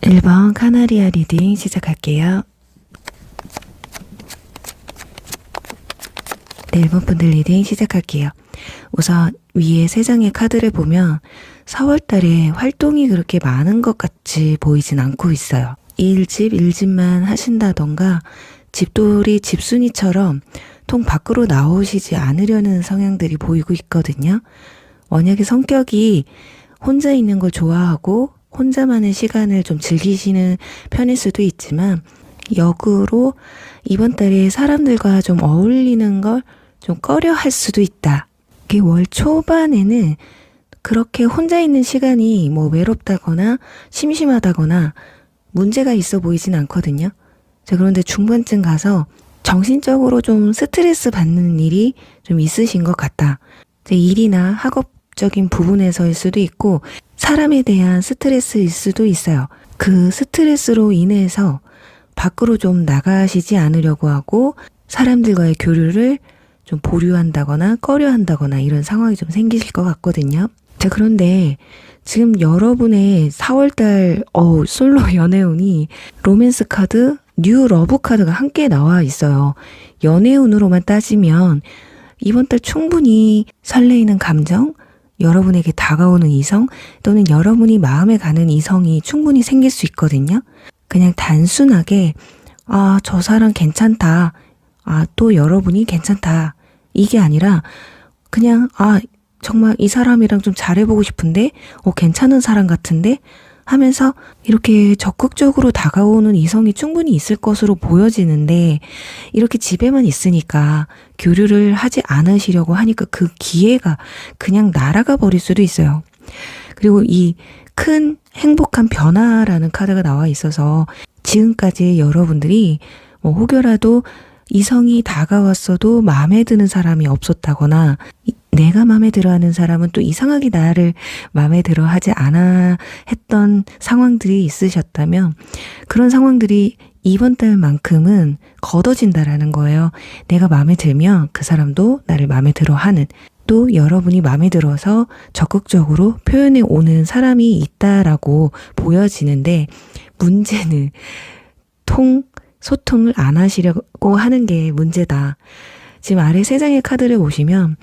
1번 카나리아 리딩 시작할게요. 네, 1번 분들 리딩 시작할게요. 우선 위에 3장의 카드를 보면 4월달에 활동이 그렇게 많은 것 같이 보이진 않고 있어요. 일집만 하신다던가 집돌이 집순이처럼 통 밖으로 나오시지 않으려는 성향들이 보이고 있거든요. 만약에 성격이 혼자 있는 걸 좋아하고 혼자만의 시간을 좀 즐기시는 편일 수도 있지만 역으로 이번 달에 사람들과 좀 어울리는 걸 좀 꺼려 할 수도 있다. 이게 월 초반에는 그렇게 혼자 있는 시간이 뭐 외롭다거나 심심하다거나 문제가 있어 보이진 않거든요. 자, 그런데 중반쯤 가서 정신적으로 좀 스트레스 받는 일이 좀 있으신 것 같다. 일이나 학업적인 부분에서일 수도 있고 사람에 대한 스트레스일 수도 있어요. 그 스트레스로 인해서 밖으로 좀 나가시지 않으려고 하고 사람들과의 교류를 좀 보류한다거나 꺼려한다거나 이런 상황이 좀 생기실 것 같거든요. 자, 그런데 지금 여러분의 4월달 솔로 연애운이 로맨스 카드, 뉴 러브 카드가 함께 나와 있어요. 연애운으로만 따지면 이번 달 충분히 설레이는 감정, 여러분에게 다가오는 이성 또는 여러분이 마음에 가는 이성이 충분히 생길 수 있거든요. 그냥 단순하게 저 사람 괜찮다. 또 여러분이 괜찮다. 이게 아니라 그냥 정말 이 사람이랑 좀 잘해보고 싶은데 괜찮은 사람 같은데 하면서 이렇게 적극적으로 다가오는 이성이 충분히 있을 것으로 보여지는데 이렇게 집에만 있으니까 교류를 하지 않으시려고 하니까 그 기회가 그냥 날아가 버릴 수도 있어요. 그리고 이 큰 행복한 변화라는 카드가 나와 있어서 지금까지 여러분들이 혹여라도 이성이 다가왔어도 마음에 드는 사람이 없었다거나 내가 마음에 들어하는 사람은 또 이상하게 나를 마음에 들어하지 않아 했던 상황들이 있으셨다면 그런 상황들이 이번 달만큼은 걷어진다라는 거예요. 내가 마음에 들면 그 사람도 나를 마음에 들어하는, 또 여러분이 마음에 들어서 적극적으로 표현해 오는 사람이 있다라고 보여지는데, 문제는 소통을 안 하시려고 하는 게 문제다. 지금 아래 3장의 카드를 보시면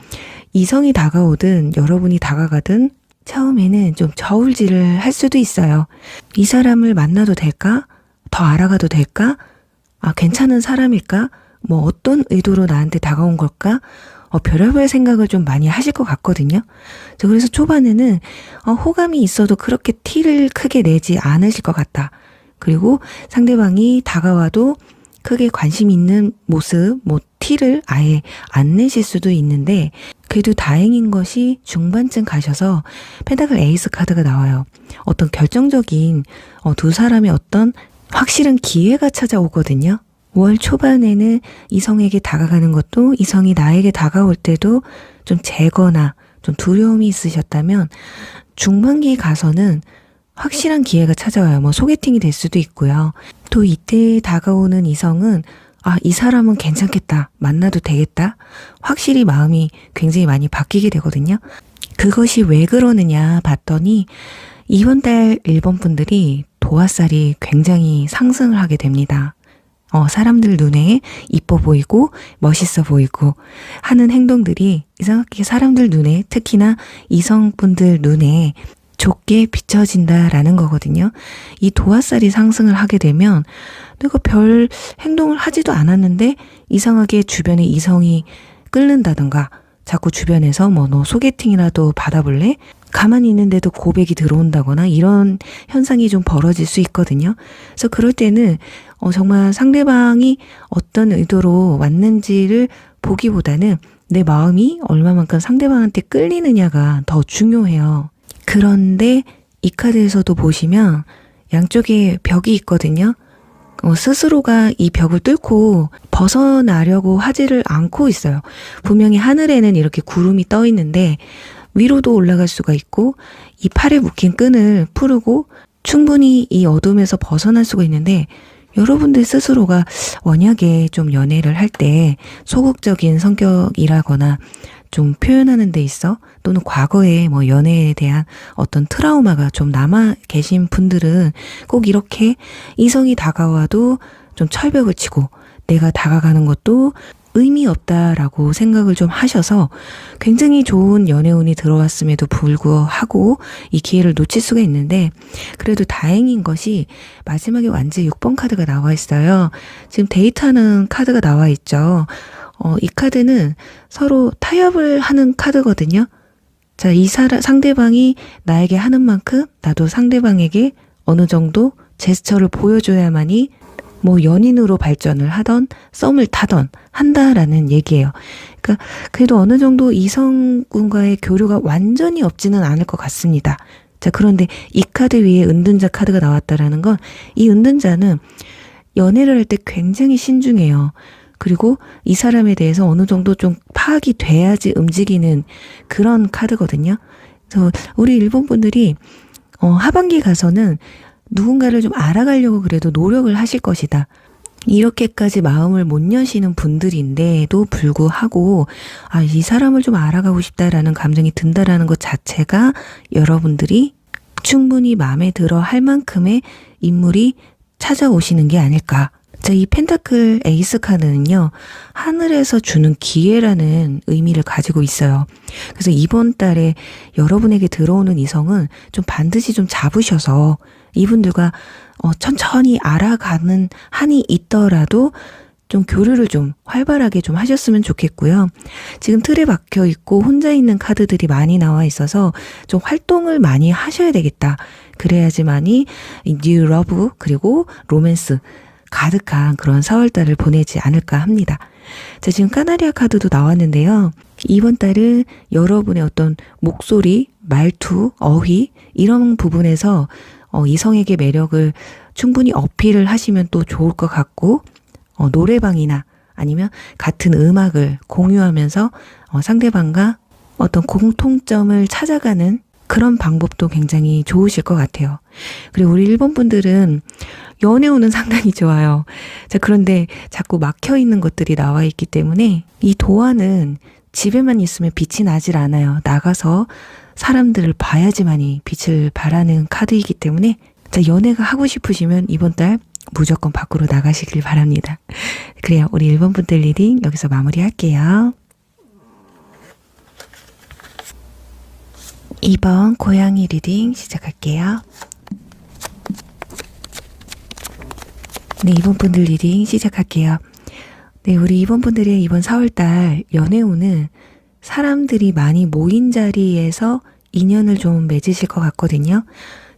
이성이 다가오든 여러분이 다가가든 처음에는 좀 저울질을 할 수도 있어요. 이 사람을 만나도 될까? 더 알아가도 될까? 괜찮은 사람일까? 어떤 의도로 나한테 다가온 걸까? 별의별 생각을 좀 많이 하실 것 같거든요. 그래서 초반에는 호감이 있어도 그렇게 티를 크게 내지 않으실 것 같다. 그리고 상대방이 다가와도 크게 관심 있는 모습, 티를 아예 안 내실 수도 있는데, 그래도 다행인 것이 중반쯤 가셔서 펜타클 에이스 카드가 나와요. 어떤 결정적인 두 사람의 어떤 확실한 기회가 찾아오거든요. 5월 초반에는 이성에게 다가가는 것도 이성이 나에게 다가올 때도 좀 재거나 좀 두려움이 있으셨다면 중반기에 가서는 확실한 기회가 찾아와요. 소개팅이 될 수도 있고요. 또 이때 다가오는 이성은 이 사람은 괜찮겠다. 만나도 되겠다. 확실히 마음이 굉장히 많이 바뀌게 되거든요. 그것이 왜 그러느냐 봤더니 이번 달 일본 분들이 도화살이 굉장히 상승을 하게 됩니다. 사람들 눈에 이뻐 보이고 멋있어 보이고 하는 행동들이 이상하게 사람들 눈에, 특히나 이성분들 눈에 좋게 비춰진다라는 거거든요. 이 도화살이 상승을 하게 되면 내가 별 행동을 하지도 않았는데 이상하게 주변에 이성이 끓는다던가 자꾸 주변에서 너 소개팅이라도 받아볼래? 가만히 있는데도 고백이 들어온다거나 이런 현상이 좀 벌어질 수 있거든요. 그래서 그럴 때는 정말 상대방이 어떤 의도로 왔는지를 보기보다는 내 마음이 얼마만큼 상대방한테 끌리느냐가 더 중요해요. 그런데 이 카드에서도 보시면 양쪽에 벽이 있거든요. 스스로가 이 벽을 뚫고 벗어나려고 하지를 않고 있어요. 분명히 하늘에는 이렇게 구름이 떠 있는데 위로도 올라갈 수가 있고 이 팔에 묶인 끈을 풀고 충분히 이 어둠에서 벗어날 수가 있는데, 여러분들 스스로가 워낙에 좀 연애를 할 때 소극적인 성격이라거나 좀 표현하는 데 있어, 또는 과거에 연애에 대한 어떤 트라우마가 좀 남아 계신 분들은 꼭 이렇게 이성이 다가와도 좀 철벽을 치고 내가 다가가는 것도 의미 없다라고 생각을 좀 하셔서 굉장히 좋은 연애운이 들어왔음에도 불구하고 이 기회를 놓칠 수가 있는데, 그래도 다행인 것이 마지막에 완제 6번 카드가 나와 있어요. 지금 데이트하는 카드가 나와 있죠. 이 카드는 서로 타협을 하는 카드거든요. 자, 상대방이 나에게 하는 만큼 나도 상대방에게 어느 정도 제스처를 보여줘야만이 연인으로 발전을 하던 썸을 타던 한다라는 얘기예요. 그러니까 그래도 어느 정도 이성분과의 교류가 완전히 없지는 않을 것 같습니다. 자, 그런데 이 카드 위에 은둔자 카드가 나왔다라는 건, 이 은둔자는 연애를 할 때 굉장히 신중해요. 그리고 이 사람에 대해서 어느 정도 좀 파악이 돼야지 움직이는 그런 카드거든요. 그래서 우리 일본 분들이 하반기 가서는 누군가를 좀 알아가려고 그래도 노력을 하실 것이다. 이렇게까지 마음을 못 여시는 분들인데도 불구하고 이 사람을 좀 알아가고 싶다라는 감정이 든다라는 것 자체가 여러분들이 충분히 마음에 들어 할 만큼의 인물이 찾아오시는 게 아닐까. 자, 이 펜타클 에이스 카드는요, 하늘에서 주는 기회라는 의미를 가지고 있어요. 그래서 이번 달에 여러분에게 들어오는 이성은 좀 반드시 좀 잡으셔서 이분들과 천천히 알아가는 한이 있더라도 좀 교류를 좀 활발하게 좀 하셨으면 좋겠고요. 지금 틀에 박혀 있고 혼자 있는 카드들이 많이 나와 있어서 좀 활동을 많이 하셔야 되겠다. 그래야지만이 뉴 러브 그리고 로맨스 가득한 그런 4월달을 보내지 않을까 합니다. 자, 지금 카나리아 카드도 나왔는데요. 이번 달은 여러분의 어떤 목소리, 말투, 어휘 이런 부분에서 이성에게 매력을 충분히 어필을 하시면 또 좋을 것 같고, 노래방이나 아니면 같은 음악을 공유하면서 상대방과 어떤 공통점을 찾아가는 그런 방법도 굉장히 좋으실 것 같아요. 그리고 우리 일본 분들은 연애운은 상당히 좋아요. 자, 그런데 자꾸 막혀 있는 것들이 나와 있기 때문에 이 도화는 집에만 있으면 빛이 나질 않아요. 나가서 사람들을 봐야지만이 빛을 발하는 카드이기 때문에, 자, 연애가 하고 싶으시면 이번 달 무조건 밖으로 나가시길 바랍니다. 그래요. 우리 1번 분들 리딩 여기서 마무리할게요. 2번 고양이 리딩 시작할게요. 네, 2번 분들 리딩 시작할게요. 네, 우리 2번 분들의 이번 4월달 연애운은 사람들이 많이 모인 자리에서 인연을 좀 맺으실 것 같거든요.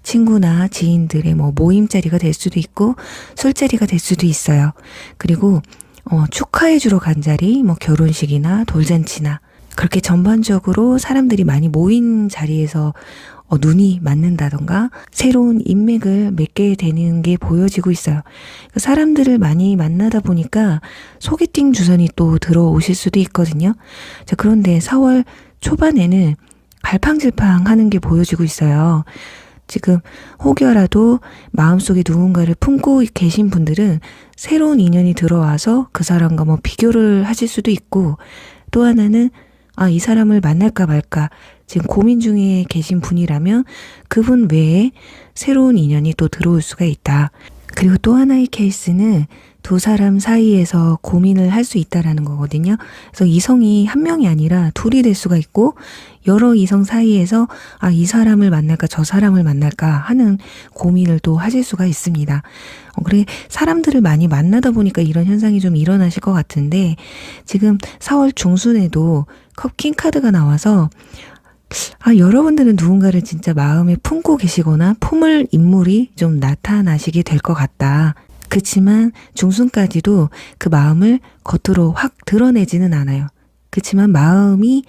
친구나 지인들의 모임 자리가 될 수도 있고 술자리가 될 수도 있어요. 그리고 축하해 주러 간 자리, 결혼식이나 돌잔치나 그렇게 전반적으로 사람들이 많이 모인 자리에서 눈이 맞는다던가 새로운 인맥을 맺게 되는 게 보여지고 있어요. 사람들을 많이 만나다 보니까 소개팅 주선이 또 들어오실 수도 있거든요. 자, 그런데 4월 초반에는 갈팡질팡 하는 게 보여지고 있어요. 지금 혹여라도 마음속에 누군가를 품고 계신 분들은 새로운 인연이 들어와서 그 사람과 비교를 하실 수도 있고, 또 하나는 이 사람을 만날까 말까 지금 고민 중에 계신 분이라면 그분 외에 새로운 인연이 또 들어올 수가 있다. 그리고 또 하나의 케이스는 두 사람 사이에서 고민을 할 수 있다라는 거거든요. 그래서 이성이 한 명이 아니라 둘이 될 수가 있고, 여러 이성 사이에서 이 사람을 만날까 저 사람을 만날까 하는 고민을 또 하실 수가 있습니다. 그래, 사람들을 많이 만나다 보니까 이런 현상이 좀 일어나실 것 같은데, 지금 4월 중순에도 컵킹 카드가 나와서 여러분들은 누군가를 진짜 마음에 품고 계시거나 품을 인물이 좀 나타나시게 될 것 같다. 그치만 중순까지도 그 마음을 겉으로 확 드러내지는 않아요. 그치만 마음이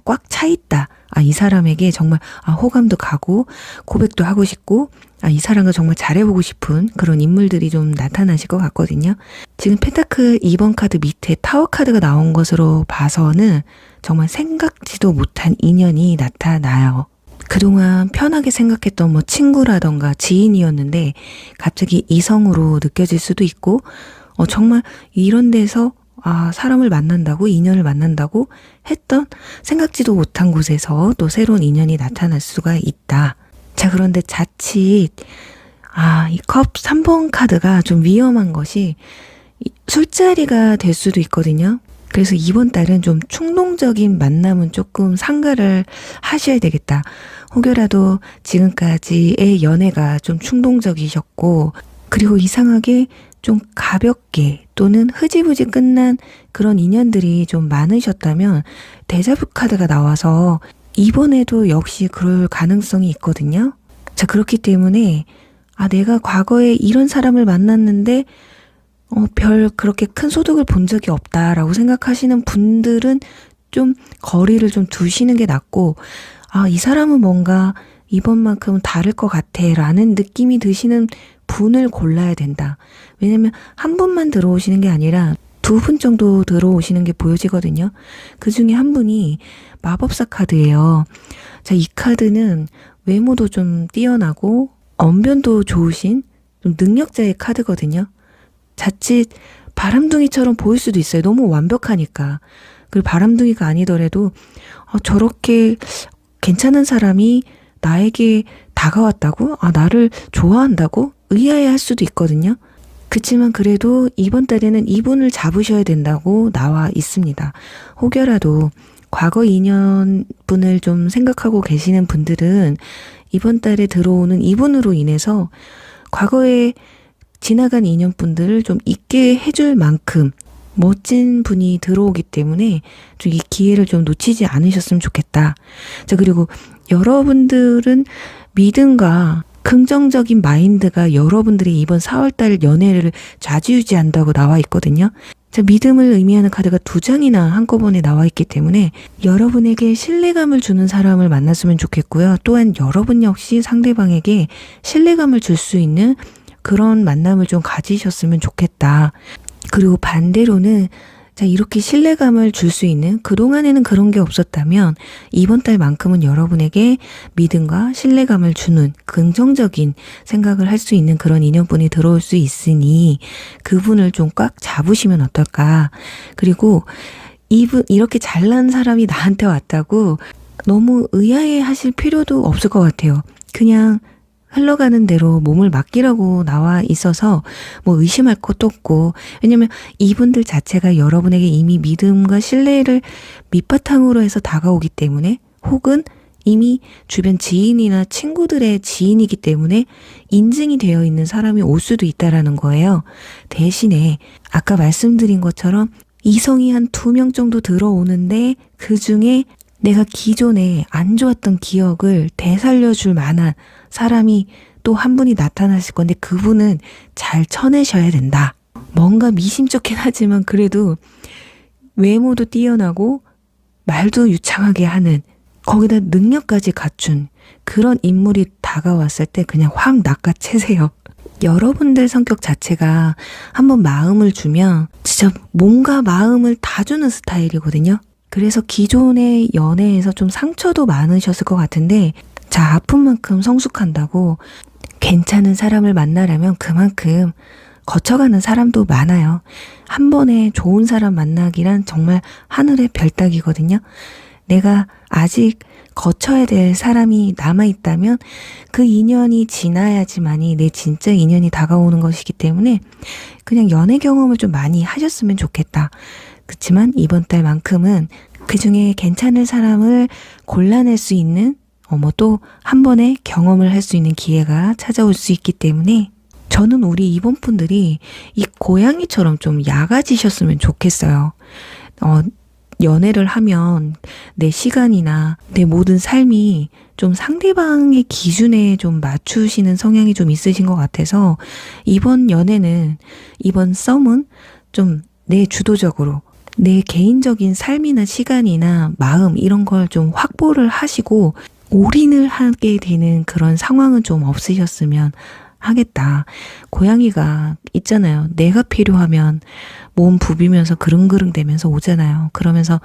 꽉 차 있다. 이 사람에게 정말 호감도 가고 고백도 하고 싶고 이 사람과 정말 잘해보고 싶은 그런 인물들이 좀 나타나실 것 같거든요. 지금 펜타클 2번 카드 밑에 타워 카드가 나온 것으로 봐서는 정말 생각지도 못한 인연이 나타나요. 그동안 편하게 생각했던 친구라던가 지인이었는데 갑자기 이성으로 느껴질 수도 있고, 정말 이런 데서 사람을 만난다고, 인연을 만난다고 했던 생각지도 못한 곳에서 또 새로운 인연이 나타날 수가 있다. 자, 그런데 자칫 이 컵 3번 카드가 좀 위험한 것이 술자리가 될 수도 있거든요. 그래서 이번 달은 좀 충동적인 만남은 조금 삼가를 하셔야 되겠다. 혹여라도 지금까지의 연애가 좀 충동적이셨고, 그리고 이상하게 좀 가볍게 또는 흐지부지 끝난 그런 인연들이 좀 많으셨다면 데자부 카드가 나와서 이번에도 역시 그럴 가능성이 있거든요. 자, 그렇기 때문에 내가 과거에 이런 사람을 만났는데 별 그렇게 큰 소득을 본 적이 없다라고 생각하시는 분들은 좀 거리를 좀 두시는 게 낫고, 이 사람은 뭔가 이번만큼은 다를 것 같아 라는 느낌이 드시는 분을 골라야 된다. 왜냐면 한 분만 들어오시는 게 아니라 두 분 정도 들어오시는 게 보여지거든요. 그 중에 한 분이 마법사 카드예요. 자, 이 카드는 외모도 좀 뛰어나고 언변도 좋으신 좀 능력자의 카드거든요. 자칫 바람둥이처럼 보일 수도 있어요. 너무 완벽하니까. 그리고 바람둥이가 아니더라도 저렇게 괜찮은 사람이 나에게 다가왔다고? 나를 좋아한다고? 의아해할 수도 있거든요. 그치만 그래도 이번 달에는 이분을 잡으셔야 된다고 나와 있습니다. 혹여라도 과거 인연분을 좀 생각하고 계시는 분들은 이번 달에 들어오는 이분으로 인해서 과거에 지나간 인연분들을 좀 잊게 해줄 만큼 멋진 분이 들어오기 때문에 좀 이 기회를 좀 놓치지 않으셨으면 좋겠다. 자, 그리고 여러분들은 믿음과 긍정적인 마인드가 여러분들이 이번 4월달 연애를 좌지우지한다고 나와 있거든요. 자, 믿음을 의미하는 카드가 2장이나 한꺼번에 나와 있기 때문에 여러분에게 신뢰감을 주는 사람을 만났으면 좋겠고요. 또한 여러분 역시 상대방에게 신뢰감을 줄 수 있는 그런 만남을 좀 가지셨으면 좋겠다. 그리고 반대로는 자, 이렇게 신뢰감을 줄 수 있는, 그동안에는 그런 게 없었다면 이번 달만큼은 여러분에게 믿음과 신뢰감을 주는 긍정적인 생각을 할 수 있는 그런 인연분이 들어올 수 있으니 그분을 좀 꽉 잡으시면 어떨까. 그리고 이분 이렇게 잘난 사람이 나한테 왔다고 너무 의아해 하실 필요도 없을 것 같아요. 그냥 흘러가는 대로 몸을 맡기라고 나와 있어서 뭐 의심할 것도 없고, 왜냐면 이분들 자체가 여러분에게 이미 믿음과 신뢰를 밑바탕으로 해서 다가오기 때문에, 혹은 이미 주변 지인이나 친구들의 지인이기 때문에 인증이 되어 있는 사람이 올 수도 있다라는 거예요. 대신에 아까 말씀드린 것처럼 이성이 한 2명 정도 들어오는데 그 중에 내가 기존에 안 좋았던 기억을 되살려줄 만한 사람이 또 한 분이 나타나실 건데 그분은 잘 쳐내셔야 된다. 뭔가 미심쩍긴 하지만 그래도 외모도 뛰어나고 말도 유창하게 하는, 거기다 능력까지 갖춘 그런 인물이 다가왔을 때 그냥 확 낚아채세요. 여러분들 성격 자체가 한번 마음을 주면 진짜 뭔가 마음을 다 주는 스타일이거든요. 그래서 기존의 연애에서 좀 상처도 많으셨을 것 같은데, 자, 아픈 만큼 성숙한다고 괜찮은 사람을 만나려면 그만큼 거쳐가는 사람도 많아요. 한 번에 좋은 사람 만나기란 정말 하늘의 별 따기거든요. 내가 아직 거쳐야 될 사람이 남아있다면 그 인연이 지나야지만이 내 진짜 인연이 다가오는 것이기 때문에 그냥 연애 경험을 좀 많이 하셨으면 좋겠다. 그렇지만 이번 달만큼은 그 중에 괜찮은 사람을 골라낼 수 있는 또 한 번에 경험을 할 수 있는 기회가 찾아올 수 있기 때문에 저는 우리 이번 분들이 이 고양이처럼 좀 야가지셨으면 좋겠어요. 연애를 하면 내 시간이나 내 모든 삶이 좀 상대방의 기준에 좀 맞추시는 성향이 좀 있으신 것 같아서 이번 연애는, 이번 썸은 좀 내 주도적으로 내 개인적인 삶이나 시간이나 마음 이런 걸 좀 확보를 하시고 올인을 하게 되는 그런 상황은 좀 없으셨으면 하겠다. 고양이가 있잖아요. 내가 필요하면 몸 부비면서 그릉그릉 대면서 오잖아요. 그러면서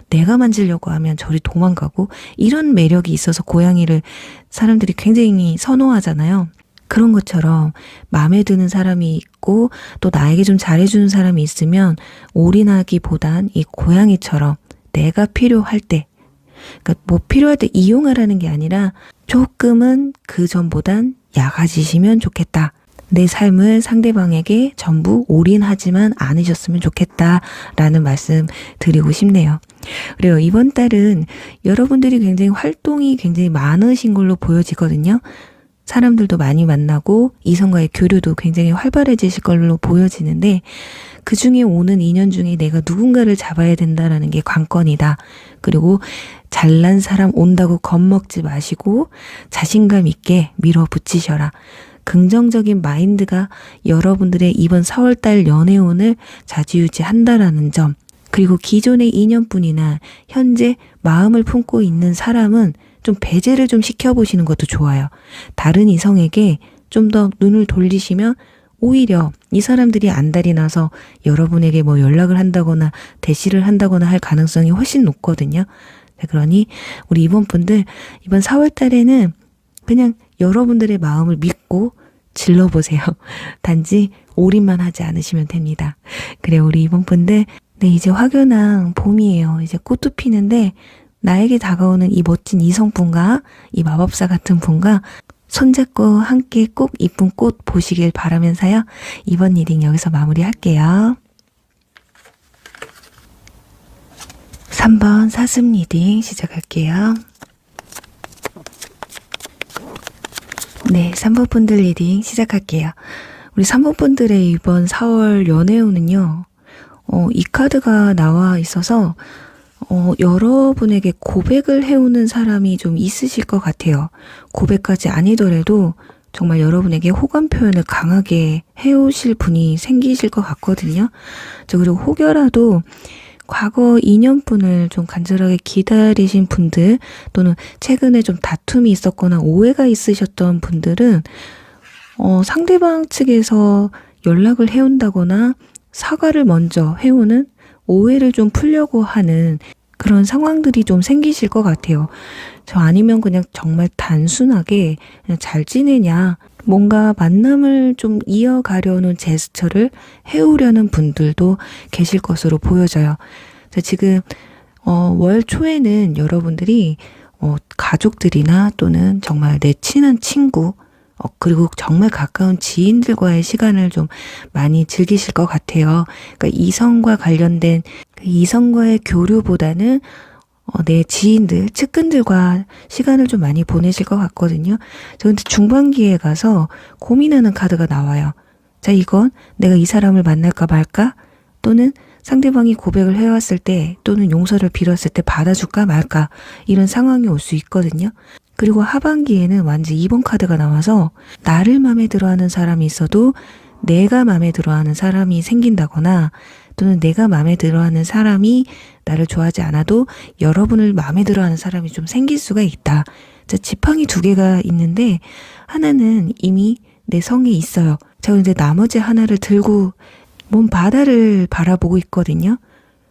내가 만지려고 하면 저리 도망가고, 이런 매력이 있어서 고양이를 사람들이 굉장히 선호하잖아요. 그런 것처럼 마음에 드는 사람이 있고 또 나에게 좀 잘해주는 사람이 있으면 올인하기보단 이 고양이처럼 내가 필요할 때, 그러니까 뭐 필요할 때 이용하라는 게 아니라 조금은 그 전보단 약아지시면 좋겠다. 내 삶을 상대방에게 전부 올인하지만 않으셨으면 좋겠다라는 말씀 드리고 싶네요. 그리고 이번 달은 여러분들이 굉장히 활동이 굉장히 많으신 걸로 보여지거든요. 사람들도 많이 만나고 이성과의 교류도 굉장히 활발해지실 걸로 보여지는데, 그 중에 오는 인연 중에 내가 누군가를 잡아야 된다라는 게 관건이다. 그리고 잘난 사람 온다고 겁먹지 마시고 자신감 있게 밀어붙이셔라. 긍정적인 마인드가 여러분들의 이번 4월달 연애운을 좌지우지한다라는 점, 그리고 기존의 인연뿐이나 현재 마음을 품고 있는 사람은 좀 배제를 좀 시켜보시는 것도 좋아요. 다른 이성에게 좀 더 눈을 돌리시면 오히려 이 사람들이 안달이 나서 여러분에게 뭐 연락을 한다거나 대시를 한다거나 할 가능성이 훨씬 높거든요. 그러니 우리 이번 분들 이번 4월 달에는 그냥 여러분들의 마음을 믿고 질러보세요. 단지 올인만 하지 않으시면 됩니다. 그래, 우리 이번 분들, 네, 이제 화교랑 봄이에요. 이제 꽃도 피는데 나에게 다가오는 이 멋진 이성분과 이 마법사 같은 분과 손잡고 함께 꼭 이쁜 꽃 보시길 바라면서요. 이번 리딩 여기서 마무리할게요. 3번 사슴 리딩 시작할게요. 네, 3번 분들 리딩 시작할게요. 우리 3번 분들의 이번 4월 연애운은요. 이 카드가 나와 있어서 여러분에게 고백을 해오는 사람이 좀 있으실 것 같아요. 고백까지 아니더라도 정말 여러분에게 호감 표현을 강하게 해오실 분이 생기실 것 같거든요. 그리고 혹여라도 과거 인연분을 좀 간절하게 기다리신 분들, 또는 최근에 좀 다툼이 있었거나 오해가 있으셨던 분들은 상대방 측에서 연락을 해온다거나 사과를 먼저 해오는, 오해를 좀 풀려고 하는 그런 상황들이 좀 생기실 것 같아요. 저 아니면 그냥 정말 단순하게 그냥 잘 지내냐, 뭔가 만남을 좀 이어가려는 제스처를 해오려는 분들도 계실 것으로 보여져요. 지금 월 초에는 여러분들이 가족들이나 또는 정말 내 친한 친구, 그리고 정말 가까운 지인들과의 시간을 좀 많이 즐기실 것 같아요. 그러니까 이성과 관련된 이성과의 교류보다는 내 지인들, 측근들과 시간을 좀 많이 보내실 것 같거든요. 저 근데 중반기에 가서 고민하는 카드가 나와요. 자, 이건 내가 이 사람을 만날까 말까? 또는 상대방이 고백을 해왔을 때 또는 용서를 빌었을 때 받아줄까 말까? 이런 상황이 올 수 있거든요. 그리고 하반기에는 완전 2번 카드가 나와서 나를 마음에 들어하는 사람이 있어도 내가 마음에 들어하는 사람이 생긴다거나, 또는 내가 마음에 들어하는 사람이 나를 좋아하지 않아도 여러분을 마음에 들어하는 사람이 좀 생길 수가 있다. 자, 지팡이 2개가 있는데 하나는 이미 내 성에 있어요. 자, 근데 나머지 하나를 들고 먼 바다를 바라보고 있거든요.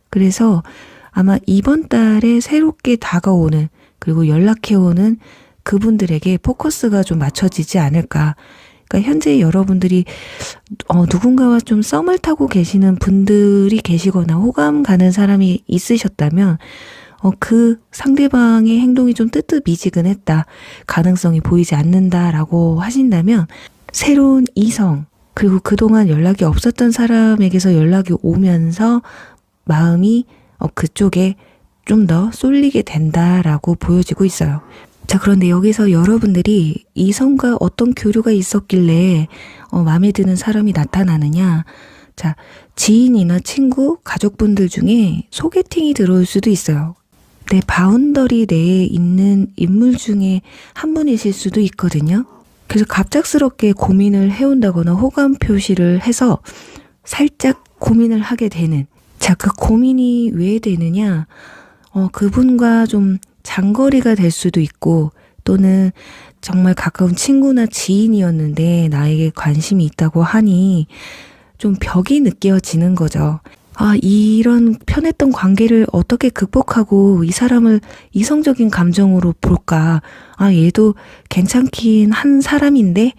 그래서 아마 이번 달에 새롭게 다가오는, 그리고 연락해오는 그분들에게 포커스가 좀 맞춰지지 않을까. 그러니까 현재 여러분들이 누군가와 좀 썸을 타고 계시는 분들이 계시거나 호감 가는 사람이 있으셨다면 그 상대방의 행동이 좀 뜨뜻미지근했다, 가능성이 보이지 않는다라고 하신다면, 새로운 이성, 그리고 그동안 연락이 없었던 사람에게서 연락이 오면서 마음이 그쪽에 좀 더 쏠리게 된다라고 보여지고 있어요. 자, 그런데 여기서 여러분들이 이성과 어떤 교류가 있었길래 마음에 드는 사람이 나타나느냐. 자, 지인이나 친구, 가족분들 중에 소개팅이 들어올 수도 있어요. 내 바운더리 내에 있는 인물 중에 한 분이실 수도 있거든요. 그래서 갑작스럽게 고민을 해온다거나 호감 표시를 해서 살짝 고민을 하게 되는. 자, 그 고민이 왜 되느냐. 그분과 좀 장거리가 될 수도 있고, 또는 정말 가까운 친구나 지인이었는데 나에게 관심이 있다고 하니 좀 벽이 느껴지는 거죠. 아, 이런 편했던 관계를 어떻게 극복하고 이 사람을 이성적인 감정으로 볼까? 아, 얘도 괜찮긴 한 사람인데,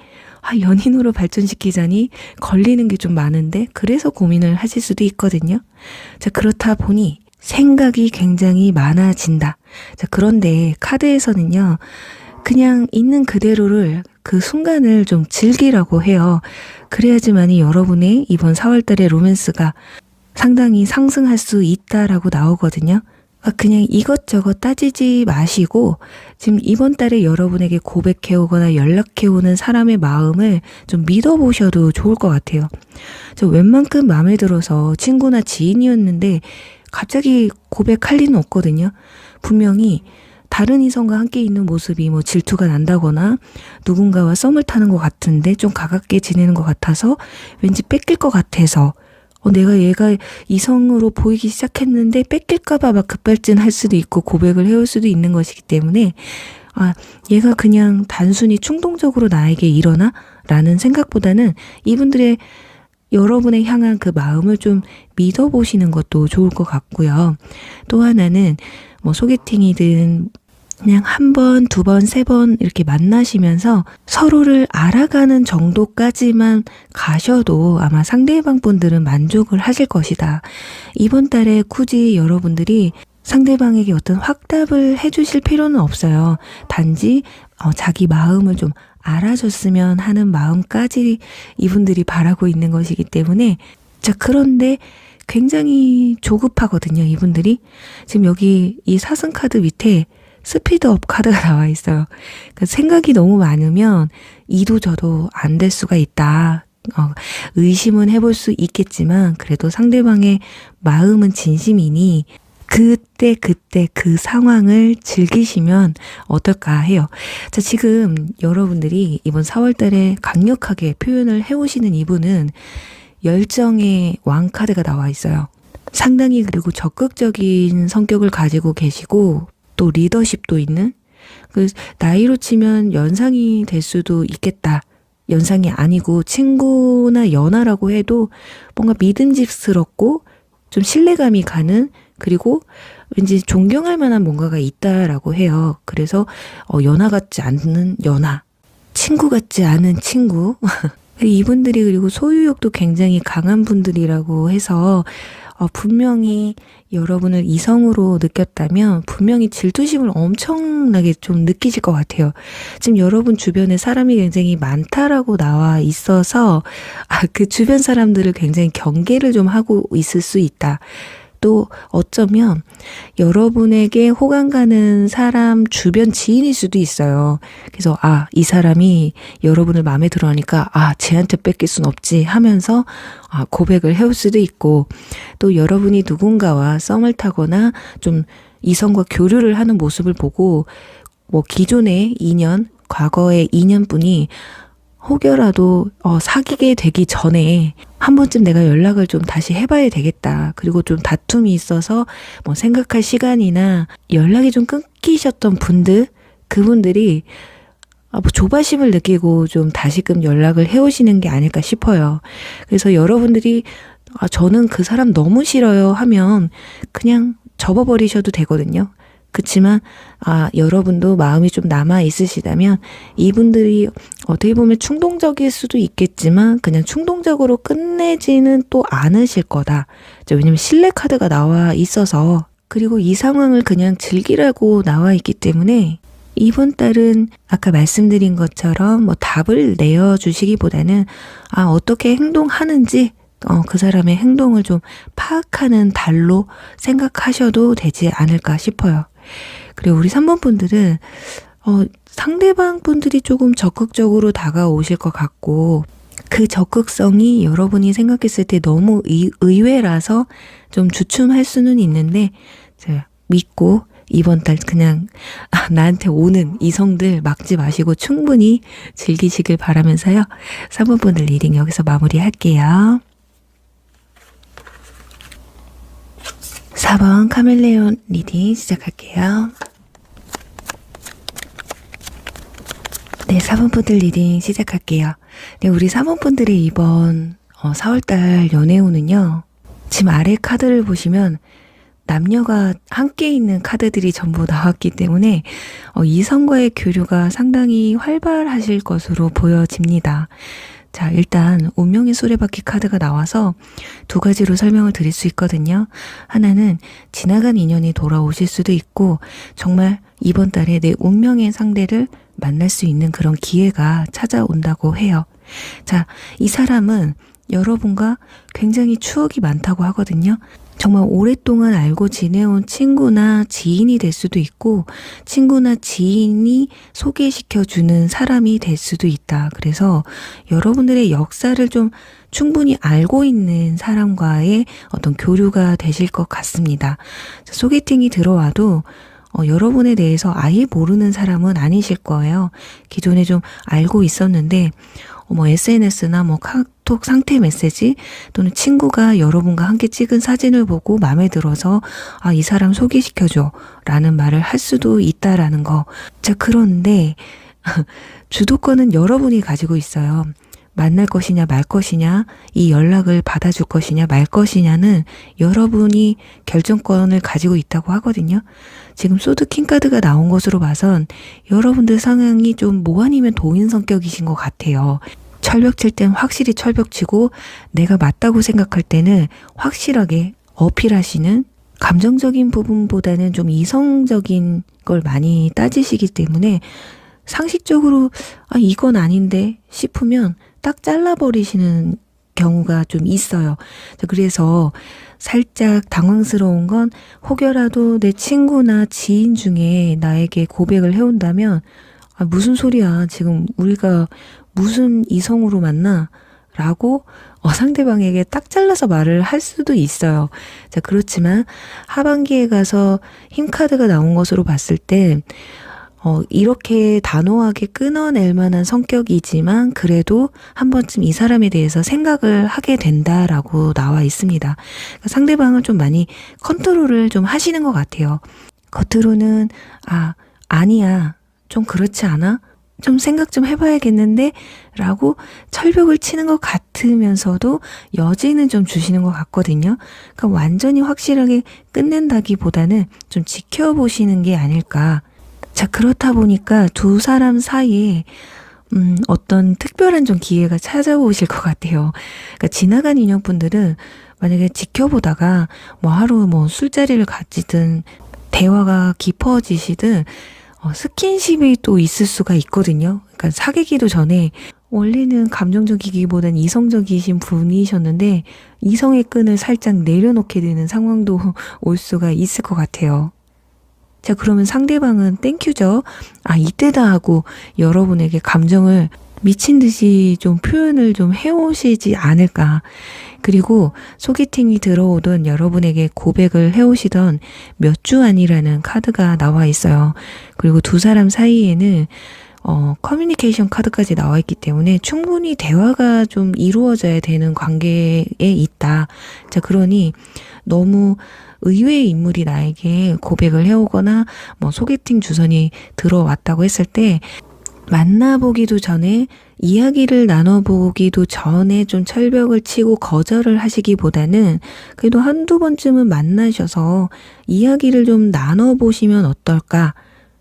연인으로 발전시키자니 걸리는 게 좀 많은데, 그래서 고민을 하실 수도 있거든요. 자, 그렇다 보니 생각이 굉장히 많아진다. 자, 그런데 카드에서는요, 그냥 있는 그대로를, 그 순간을 좀 즐기라고 해요. 그래야지만이 여러분의 이번 4월달의 로맨스가 상당히 상승할 수 있다라고 나오거든요. 그냥 이것저것 따지지 마시고 지금 이번 달에 여러분에게 고백해오거나 연락해오는 사람의 마음을 좀 믿어보셔도 좋을 것 같아요. 저 웬만큼 마음에 들어서 친구나 지인이었는데 갑자기 고백할 리는 없거든요. 분명히 다른 이성과 함께 있는 모습이 뭐 질투가 난다거나 누군가와 썸을 타는 것 같은데 좀 가깝게 지내는 것 같아서 왠지 뺏길 것 같아서 내가 얘가 이성으로 보이기 시작했는데 뺏길까봐 막 급발진할 수도 있고 고백을 해올 수도 있는 것이기 때문에 얘가 그냥 단순히 충동적으로 나에게 이러나? 라는 생각보다는 이분들의 여러분의 향한 그 마음을 좀 믿어보시는 것도 좋을 것 같고요. 또 하나는 뭐 소개팅이든 그냥 한 번, 두 번, 세 번 이렇게 만나시면서 서로를 알아가는 정도까지만 가셔도 아마 상대방 분들은 만족을 하실 것이다. 이번 달에 굳이 여러분들이 상대방에게 어떤 확답을 해주실 필요는 없어요. 단지 자기 마음을 좀 알아줬으면 하는 마음까지 이분들이 바라고 있는 것이기 때문에, 자, 그런데 굉장히 조급하거든요, 이분들이. 지금 여기 이 사슴카드 밑에 스피드업 카드가 나와 있어요. 그러니까 생각이 너무 많으면 이도 저도 안 될 수가 있다. 의심은 해볼 수 있겠지만 그래도 상대방의 마음은 진심이니 그때 그 상황을 즐기시면 어떨까 해요. 자, 지금 여러분들이 이번 4월 달에 강력하게 표현을 해오시는 이분은 열정의 왕카드가 나와 있어요. 상당히 그리고 적극적인 성격을 가지고 계시고 또 리더십도 있는, 그 나이로 치면 연상이 될 수도 있겠다. 연상이 아니고 친구나 연하라고 해도 뭔가 믿음직스럽고 좀 신뢰감이 가는, 그리고 왠지 존경할 만한 뭔가가 있다라고 해요. 그래서 연하 같지 않는 연하, 친구 같지 않은 친구. 이분들이 그리고 소유욕도 굉장히 강한 분들이라고 해서 분명히 여러분을 이성으로 느꼈다면 분명히 질투심을 엄청나게 좀 느끼실 것 같아요. 지금 여러분 주변에 사람이 굉장히 많다라고 나와 있어서 그 주변 사람들을 굉장히 경계를 좀 하고 있을 수 있다. 또 어쩌면 여러분에게 호감 가는 사람 주변 지인일 수도 있어요. 그래서 이 사람이 여러분을 마음에 들어 하니까 쟤한테 뺏길 순 없지 하면서 고백을 해올 수도 있고, 또 여러분이 누군가와 썸을 타거나 좀 이성과 교류를 하는 모습을 보고 기존의 인연, 과거의 인연분이 혹여라도 사귀게 되기 전에 한 번쯤 내가 연락을 좀 다시 해봐야 되겠다. 그리고 좀 다툼이 있어서 생각할 시간이나 연락이 좀 끊기셨던 분들, 그분들이 조바심을 느끼고 좀 다시금 연락을 해오시는 게 아닐까 싶어요. 그래서 여러분들이 저는 그 사람 너무 싫어요 하면 그냥 접어버리셔도 되거든요. 그렇지만 여러분도 마음이 좀 남아 있으시다면 이분들이 어떻게 보면 충동적일 수도 있겠지만 그냥 충동적으로 끝내지는 또 않으실 거다. 왜냐면 신뢰 카드가 나와 있어서, 그리고 이 상황을 그냥 즐기라고 나와 있기 때문에 이번 달은 아까 말씀드린 것처럼 답을 내어주시기보다는 어떻게 행동하는지 그 사람의 행동을 좀 파악하는 달로 생각하셔도 되지 않을까 싶어요. 그리고 우리 3번 분들은 상대방 분들이 조금 적극적으로 다가오실 것 같고, 그 적극성이 여러분이 생각했을 때 너무 의외라서 좀 주춤할 수는 있는데 믿고 이번 달 그냥 나한테 오는 이성들 막지 마시고 충분히 즐기시길 바라면서요. 3번 분들 리딩 여기서 마무리할게요. 4번 카멜레온 리딩 시작할게요. 네, 4번 분들 리딩 시작할게요. 네, 우리 4번 분들의 이번 4월달 연애운은요. 지금 아래 카드를 보시면 남녀가 함께 있는 카드들이 전부 나왔기 때문에 이성과의 교류가 상당히 활발하실 것으로 보여집니다. 자, 일단 운명의 수레바퀴 카드가 나와서 두 가지로 설명을 드릴 수 있거든요. 하나는 지나간 인연이 돌아오실 수도 있고, 정말 이번 달에 내 운명의 상대를 만날 수 있는 그런 기회가 찾아온다고 해요. 자, 이 사람은 여러분과 굉장히 추억이 많다고 하거든요. 정말 오랫동안 알고 지내온 친구나 지인이 될 수도 있고, 친구나 지인이 소개시켜주는 사람이 될 수도 있다. 그래서 여러분들의 역사를 좀 충분히 알고 있는 사람과의 어떤 교류가 되실 것 같습니다. 소개팅이 들어와도 여러분에 대해서 아예 모르는 사람은 아니실 거예요. 기존에 좀 알고 있었는데 SNS나 카톡 상태 메시지 또는 친구가 여러분과 함께 찍은 사진을 보고 마음에 들어서 이 사람 소개시켜줘 라는 말을 할 수도 있다라는 거. 자, 그런데 주도권은 여러분이 가지고 있어요. 만날 것이냐 말 것이냐, 이 연락을 받아줄 것이냐 말 것이냐는 여러분이 결정권을 가지고 있다고 하거든요. 지금 소드 킹 카드가 나온 것으로 봐선 여러분들 상황이 좀 뭐 아니면 도인 성격이신 것 같아요. 철벽 칠 땐 확실히 철벽 치고 내가 맞다고 생각할 때는 확실하게 어필하시는, 감정적인 부분보다는 좀 이성적인 걸 많이 따지시기 때문에 상식적으로 이건 아닌데 싶으면 딱 잘라버리시는 경우가 좀 있어요. 그래서 살짝 당황스러운 건, 혹여라도 내 친구나 지인 중에 나에게 고백을 해온다면 무슨 소리야, 지금 우리가 무슨 이성으로 만나? 라고 상대방에게 딱 잘라서 말을 할 수도 있어요. 자, 그렇지만 하반기에 가서 힘 카드가 나온 것으로 봤을 때 이렇게 단호하게 끊어낼 만한 성격이지만 그래도 한 번쯤 이 사람에 대해서 생각을 하게 된다라고 나와 있습니다. 그러니까 상대방을 좀 많이 컨트롤을 좀 하시는 것 같아요. 겉으로는 아니야, 좀 그렇지 않아? 좀 생각 좀 해봐야겠는데 라고 철벽을 치는 것 같으면서도 여지는 좀 주시는 것 같거든요. 그러니까 완전히 확실하게 끝낸다기보다는 좀 지켜보시는 게 아닐까. 자, 그렇다 보니까 두 사람 사이에 어떤 특별한 좀 기회가 찾아오실 것 같아요. 그러니까 지나간 인연분들은 만약에 지켜보다가 뭐 하루 뭐 술자리를 가지든 대화가 깊어지시든 스킨십이 또 있을 수가 있거든요. 그러니까 사귀기도 전에 원래는 감정적이기보단 이성적이신 분이셨는데 이성의 끈을 살짝 내려놓게 되는 상황도 올 수가 있을 것 같아요. 자, 그러면 상대방은 땡큐죠. 아, 이때다 하고 여러분에게 감정을 미친 듯이 좀 표현을 좀 해오시지 않을까. 그리고 소개팅이 들어오던 여러분에게 고백을 해오시던 몇 주 안이라는 카드가 나와 있어요. 그리고 두 사람 사이에는 커뮤니케이션 카드까지 나와 있기 때문에 충분히 대화가 좀 이루어져야 되는 관계에 있다. 자, 그러니 너무 의외의 인물이 나에게 고백을 해오거나 뭐 소개팅 주선이 들어왔다고 했을 때 만나보기도 전에 이야기를 나눠보기도 전에 좀 철벽을 치고 거절을 하시기보다는 그래도 한두 번쯤은 만나셔서 이야기를 좀 나눠보시면 어떨까?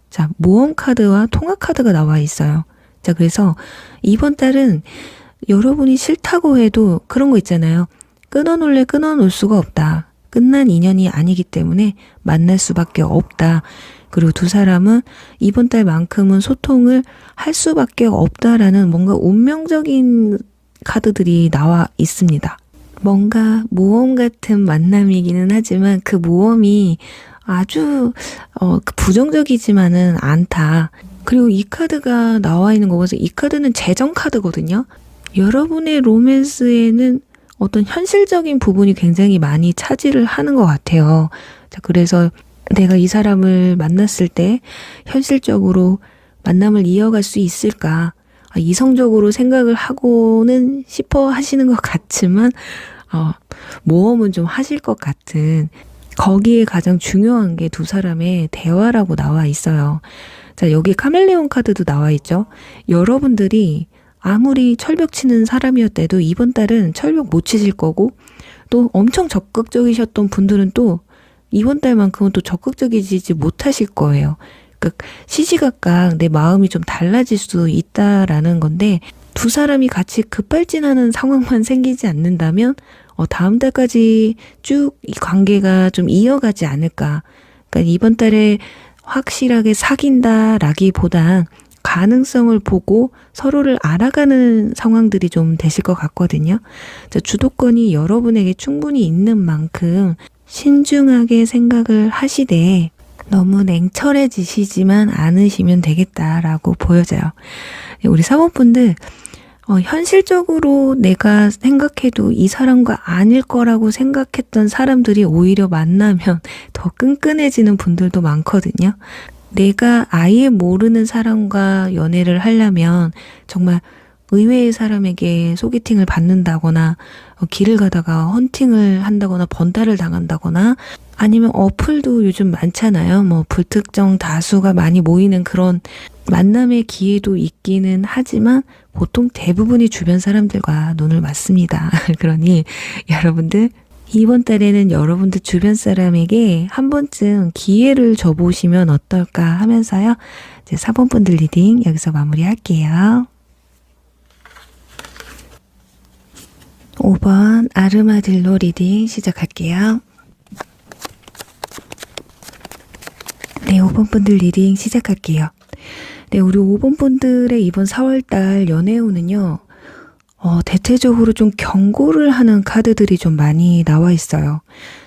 자, 모험 카드와 통화 카드가 나와 있어요. 자, 그래서 이번 달은 여러분이 싫다고 해도 그런 거 있잖아요. 끊어놓을래 끊어놓을 수가 없다. 끝난 인연이 아니기 때문에 만날 수밖에 없다. 그리고 두 사람은 이번 달만큼은 소통을 할 수밖에 없다라는 뭔가 운명적인 카드들이 나와 있습니다. 뭔가 모험 같은 만남이기는 하지만 그 모험이 아주 부정적이지만은 않다. 그리고 이 카드가 나와 있는 거 보세요. 이 카드는 재정 카드거든요. 여러분의 로맨스에는 어떤 현실적인 부분이 굉장히 많이 차지를 하는 것 같아요. 자, 그래서 내가 이 사람을 만났을 때 현실적으로 만남을 이어갈 수 있을까? 이성적으로 생각을 하고는 싶어 하시는 것 같지만 모험은 좀 하실 것 같은 거기에 가장 중요한 게 두 사람의 대화라고 나와 있어요. 자, 여기 카멜레온 카드도 나와 있죠. 여러분들이 아무리 철벽 치는 사람이었대도 이번 달은 철벽 못 치실 거고 또 엄청 적극적이셨던 분들은 또 이번 달만큼은 또 적극적이지 못하실 거예요. 그러니까 시시각각 내 마음이 좀 달라질 수 있다라는 건데 두 사람이 같이 급발진하는 상황만 생기지 않는다면 다음 달까지 쭉 이 관계가 좀 이어가지 않을까. 그러니까 이번 달에 확실하게 사귄다라기보단 가능성을 보고 서로를 알아가는 상황들이 좀 되실 것 같거든요. 자, 주도권이 여러분에게 충분히 있는 만큼 신중하게 생각을 하시되 너무 냉철해지시지만 않으시면 되겠다라고 보여져요. 우리 사모분들 현실적으로 내가 생각해도 이 사람과 아닐 거라고 생각했던 사람들이 오히려 만나면 더 끈끈해지는 분들도 많거든요. 내가 아예 모르는 사람과 연애를 하려면 정말 의외의 사람에게 소개팅을 받는다거나 길을 가다가 헌팅을 한다거나 번달을 당한다거나 아니면 어플도 요즘 많잖아요. 뭐 불특정 다수가 많이 모이는 그런 만남의 기회도 있기는 하지만 보통 대부분이 주변 사람들과 눈을 맞습니다. 그러니 여러분들 이번 달에는 여러분들 주변 사람에게 한 번쯤 기회를 줘보시면 어떨까 하면서요. 이제 4번분들 리딩 여기서 마무리할게요. 5번 아르마딜로 리딩 시작할게요. 네, 5번 분들 리딩 시작할게요. 네, 우리 5번 분들의 이번 4월달 연애운은요. 대체적으로 좀 경고를 하는 카드들이 좀 많이 나와 있어요.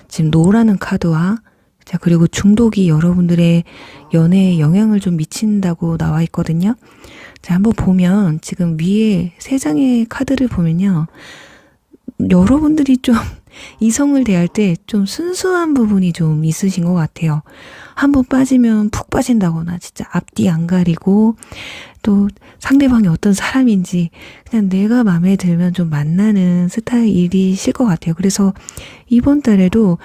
지금 노라는 카드와 자, 그리고 중독이 여러분들의 연애에 영향을 좀 미친다고 나와 있거든요. 자, 한번 보면 지금 위에 3장의 카드를 보면요. 여러분들이 좀 이성을 대할 때 좀 순수한 부분이 좀 있으신 것 같아요. 한번 빠지면 푹 빠진다거나 진짜 앞뒤 안 가리고 또 상대방이 어떤 사람인지 그냥 내가 마음에 들면 좀 만나는 스타일이실 것 같아요. 그래서 이번 달에도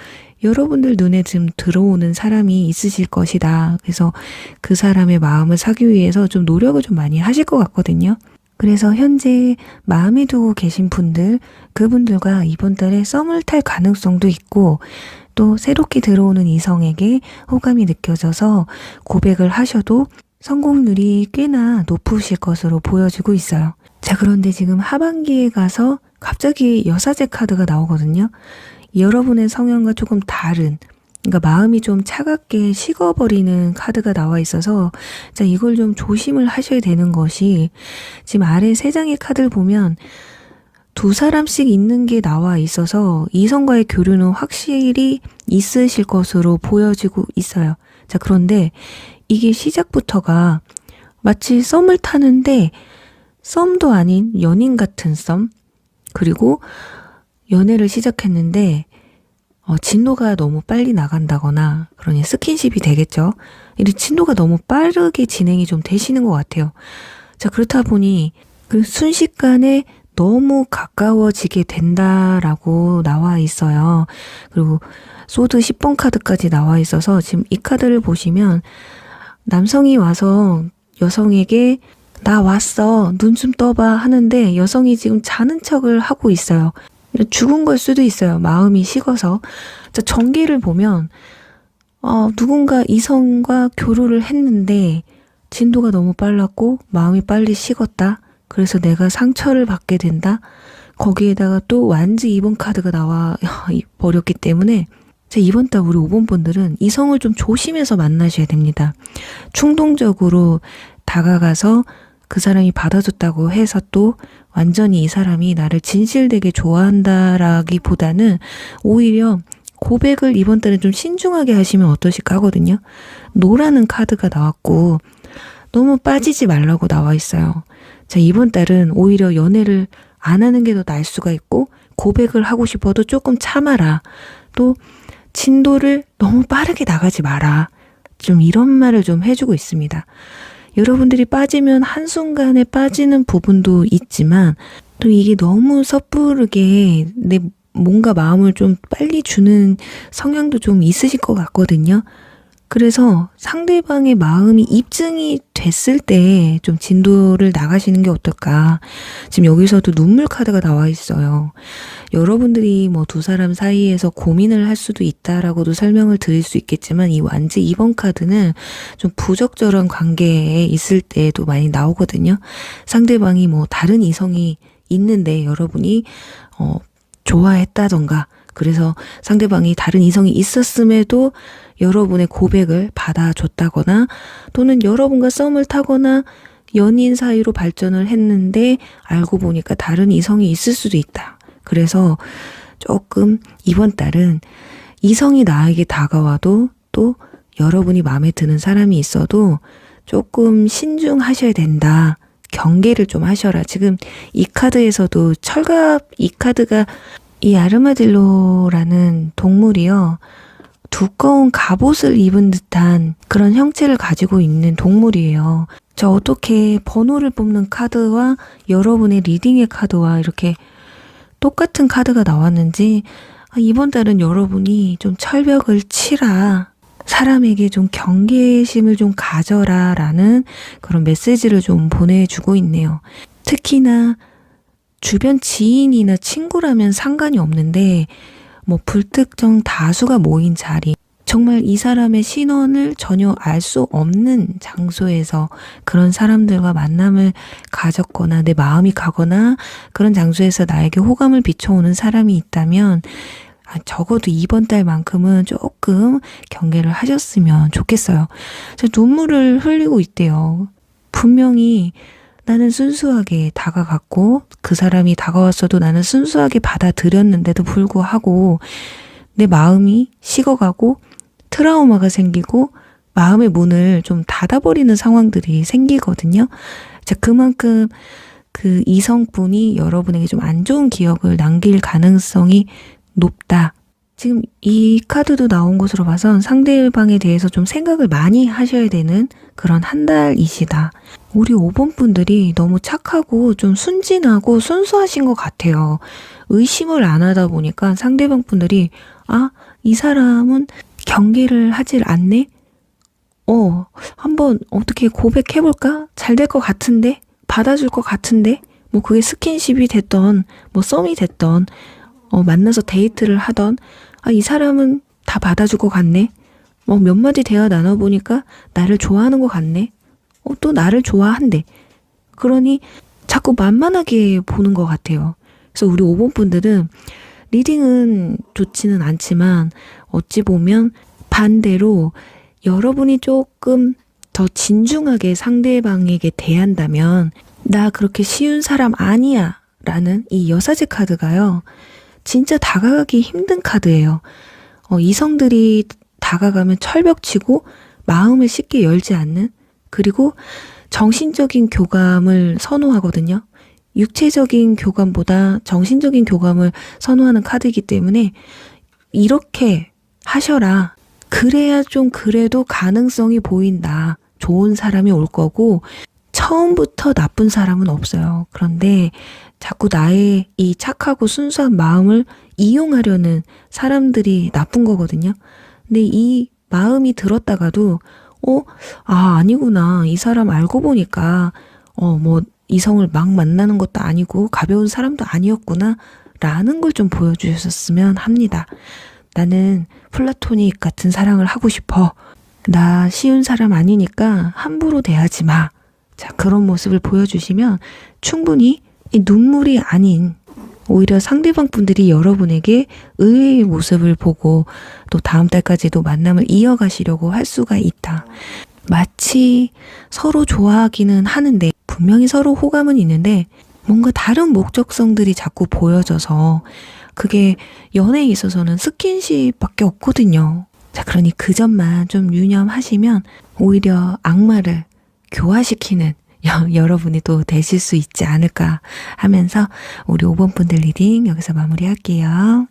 여러분들 눈에 지금 들어오는 사람이 있으실 것이다. 그래서 그 사람의 마음을 사기 위해서 좀 노력을 좀 많이 하실 것 같거든요. 그래서 현재 마음에 두고 계신 분들, 그분들과 이번 달에 썸을 탈 가능성도 있고, 또 새롭게 들어오는 이성에게 호감이 느껴져서 고백을 하셔도 성공률이 꽤나 높으실 것으로 보여지고 있어요. 자, 그런데 지금 하반기에 가서 갑자기 여사제 카드가 나오거든요. 여러분의 성향과 조금 다른, 그러니까 마음이 좀 차갑게 식어버리는 카드가 나와 있어서, 자, 이걸 좀 조심을 하셔야 되는 것이, 지금 아래 3장의 카드를 보면 2사람씩 있는 게 나와 있어서 이성과의 교류는 확실히 있으실 것으로 보여지고 있어요. 자, 그런데 이게 시작부터가 마치 썸을 타는데 썸도 아닌 연인 같은 썸, 그리고 연애를 시작했는데 진도가 너무 빨리 나간다거나, 그러니 스킨십이 되겠죠. 이 진도가 너무 빠르게 진행이 좀 되시는 것 같아요. 자, 그렇다 보니 그 순식간에 너무 가까워지게 된다라고 나와 있어요. 그리고 소드 10번 카드까지 나와 있어서 지금 이 카드를 보시면 남성이 와서 여성에게 나 왔어, 눈 좀 떠봐 하는데 여성이 지금 자는 척을 하고 있어요. 죽은 걸 수도 있어요. 마음이 식어서. 자, 전개를 보면 누군가 이성과 교류를 했는데 진도가 너무 빨랐고 마음이 빨리 식었다. 그래서 내가 상처를 받게 된다. 거기에다가 또 완즈 2번 카드가 나와 버렸기 때문에, 자, 이번 달 우리 5번 분들은 이성을 좀 조심해서 만나셔야 됩니다. 충동적으로 다가가서 그 사람이 받아줬다고 해서 또 완전히 이 사람이 나를 진실되게 좋아한다라기보다는 오히려 고백을 이번 달에 좀 신중하게 하시면 어떠실까 하거든요. 노라는 카드가 나왔고 너무 빠지지 말라고 나와 있어요. 자, 이번 달은 오히려 연애를 안 하는 게 더 나을 수가 있고, 고백을 하고 싶어도 조금 참아라. 또 진도를 너무 빠르게 나가지 마라. 좀 이런 말을 좀 해주고 있습니다. 여러분들이 빠지면 한순간에 빠지는 부분도 있지만 또 이게 너무 섣부르게 내 뭔가 마음을 좀 빨리 주는 성향도 좀 있으실 것 같거든요. 그래서 상대방의 마음이 입증이 됐을 때 좀 진도를 나가시는 게 어떨까. 지금 여기서도 눈물 카드가 나와 있어요. 여러분들이 뭐 2사람 사이에서 고민을 할 수도 있다라고도 설명을 드릴 수 있겠지만, 이 완즈 2번 카드는 좀 부적절한 관계에 있을 때도 많이 나오거든요. 상대방이 뭐 다른 이성이 있는데 여러분이 좋아했다던가, 그래서 상대방이 다른 이성이 있었음에도 여러분의 고백을 받아줬다거나, 또는 여러분과 썸을 타거나 연인 사이로 발전을 했는데 알고 보니까 다른 이성이 있을 수도 있다. 그래서 조금 이번 달은 이성이 나에게 다가와도 또 여러분이 마음에 드는 사람이 있어도 조금 신중하셔야 된다. 경계를 좀 하셔라. 지금 이 카드에서도 철갑, 이 카드가 이 아르마딜로라는 동물이요, 두꺼운 갑옷을 입은 듯한 그런 형체를 가지고 있는 동물이에요. 저 어떻게 번호를 뽑는 카드와 여러분의 리딩의 카드와 이렇게 똑같은 카드가 나왔는지, 이번 달은 여러분이 좀 철벽을 치라, 사람에게 좀 경계심을 좀 가져라 라는 그런 메시지를 좀 보내주고 있네요. 특히나 주변 지인이나 친구라면 상관이 없는데 뭐 불특정 다수가 모인 자리, 정말 이 사람의 신원을 전혀 알 수 없는 장소에서 그런 사람들과 만남을 가졌거나 내 마음이 가거나 그런 장소에서 나에게 호감을 비춰오는 사람이 있다면 적어도 이번 달만큼은 조금 경계를 하셨으면 좋겠어요. 눈물을 흘리고 있대요. 분명히 나는 순수하게 다가갔고 그 사람이 다가왔어도 나는 순수하게 받아들였는데도 불구하고 내 마음이 식어가고 트라우마가 생기고 마음의 문을 좀 닫아버리는 상황들이 생기거든요. 자, 그만큼 그 이성분이 여러분에게 좀 안 좋은 기억을 남길 가능성이 높다. 지금 이 카드도 나온 것으로 봐선 상대방에 대해서 좀 생각을 많이 하셔야 되는 그런 한 달이시다. 우리 5번 분들이 너무 착하고 좀 순진하고 순수하신 것 같아요. 의심을 안 하다 보니까 상대방 분들이 아, 이 사람은 경계를 하질 않네? 한번 어떻게 고백해볼까? 잘 될 것 같은데? 받아줄 것 같은데? 뭐 그게 스킨십이 됐던, 뭐 썸이 됐던, 만나서 데이트를 하던, 아, 이 사람은 다 받아줄 것 같네? 몇 마디 대화 나눠보니까 나를 좋아하는 것 같네? 또 나를 좋아한대. 그러니 자꾸 만만하게 보는 것 같아요. 그래서 우리 5번 분들은 리딩은 좋지는 않지만 어찌 보면 반대로 여러분이 조금 더 진중하게 상대방에게 대한다면 나 그렇게 쉬운 사람 아니야 라는 이 여사제 카드가요. 진짜 다가가기 힘든 카드예요. 이성들이 다가가면 철벽치고 마음을 쉽게 열지 않는, 그리고 정신적인 교감을 선호하거든요. 육체적인 교감보다 정신적인 교감을 선호하는 카드이기 때문에 이렇게 하셔라. 그래야 좀 그래도 가능성이 보인다. 좋은 사람이 올 거고 처음부터 나쁜 사람은 없어요. 그런데 자꾸 나의 이 착하고 순수한 마음을 이용하려는 사람들이 나쁜 거거든요. 근데 이 마음이 들었다가도 아니구나. 이 사람 알고 보니까 뭐 이성을 막 만나는 것도 아니고 가벼운 사람도 아니었구나 라는 걸 좀 보여주셨으면 합니다. 나는 플라토닉 같은 사랑을 하고 싶어. 나 쉬운 사람 아니니까 함부로 대하지 마. 자, 그런 모습을 보여주시면 충분히 이 눈물이 아닌 오히려 상대방 분들이 여러분에게 의외의 모습을 보고 또 다음 달까지도 만남을 이어가시려고 할 수가 있다. 마치 서로 좋아하기는 하는데 분명히 서로 호감은 있는데 뭔가 다른 목적성들이 자꾸 보여져서 그게 연애에 있어서는 스킨십밖에 없거든요. 자, 그러니 그 점만 좀 유념하시면 오히려 악마를 교화시키는 여러분이 또 되실 수 있지 않을까 하면서 우리 5번 분들 리딩 여기서 마무리할게요.